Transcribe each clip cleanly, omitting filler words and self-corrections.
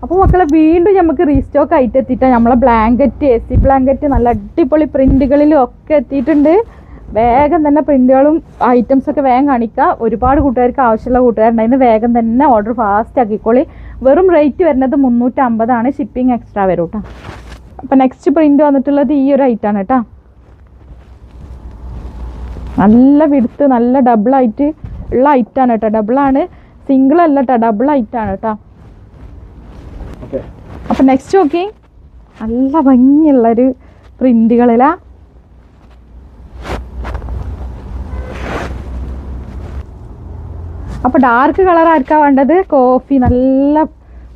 അപ്പോൾ മക്കളെ വീണ്ടും നമുക്ക് റീസ്റ്റോക്ക് ആയിട്ട് എത്തിയിട്ടാണ്. നമ്മളെ ബ്ലാങ്കറ്റ്, AC ബ്ലാങ്കറ്റ് നല്ല അടിപൊളി പ്രിന്റുകളിലും ഒക്കെ എത്തിയിട്ടുണ്ട്. വേഗം തന്നെ പ്രിന്റുകളും ഐറ്റംസൊക്കെ വേഗം കാണിക്കുക. ഒരുപാട് കൂട്ടുകാർക്ക് ആവശ്യമുള്ള കൂട്ടുകാരുണ്ടായിരുന്നു. വേഗം തന്നെ ഓർഡർ ഫാസ്റ്റ് ആക്കിക്കോളി. വെറും റേറ്റ് വരുന്നത് 350. ഷിപ്പിംഗ് എക്സ്ട്രാ വരും കേട്ടോ. അപ്പം നെക്സ്റ്റ് പ്രിന്റ് വന്നിട്ടുള്ളത് ഈ ഒരു ഐറ്റാണ് കേട്ടോ. നല്ല വിടുത്ത്, നല്ല ഡബിളായിട്ട് ഉള്ള ഐറ്റാണ് കേട്ടോ. ഡബിളാണ്, സിംഗിൾ അല്ല കേട്ടോ, ഡബിൾ ഐറ്റാണ് കേട്ടോ. അപ്പം നെക്സ്റ്റ് നോക്കി, നല്ല ഭംഗിയുള്ളൊരു പ്രിന്റുകളിലാ. അപ്പോൾ ഡാർക്ക് കളർ ആർക്കാ വേണ്ടത്? കോഫി, നല്ല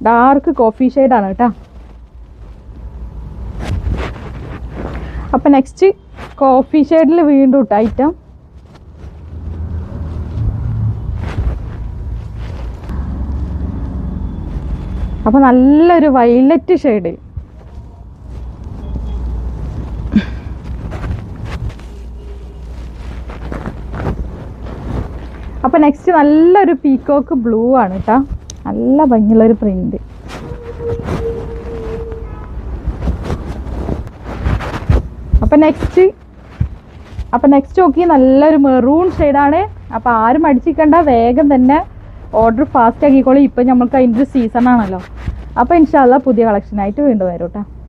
ഡാർക്ക് കോഫി ഷെയ്ഡാണ് കേട്ടോ. അപ്പം നെക്സ്റ്റ് കോഫി ഷെയ്ഡിൽ വീണ്ടും ഇട്ട ഐറ്റം. അപ്പം നല്ലൊരു വയലറ്റ് ഷെയ്ഡ്. അപ്പം നെക്സ്റ്റ് നല്ലൊരു പീക്കോക്ക് ബ്ലൂ ആണ് കേട്ടോ. നല്ല ഭംഗിയുള്ളൊരു പ്രിന്റ്. അപ്പം നെക്സ്റ്റ് നോക്കി, നല്ലൊരു മെറൂൺ ഷെയ്ഡാണ്. അപ്പം ആരും അടിച്ചിക്കണ്ട, വേഗം തന്നെ ഓർഡർ ഫാസ്റ്റ് ആക്കിക്കോളി. ഇപ്പം നമുക്ക് അതിൻ്റെ ഒരു സീസൺ ആണല്ലോ. അപ്പോൾ ഇൻഷാ അല്ലാഹ് പുതിയ കളക്ഷനായിട്ട് വീണ്ടും വരും കേട്ടോ.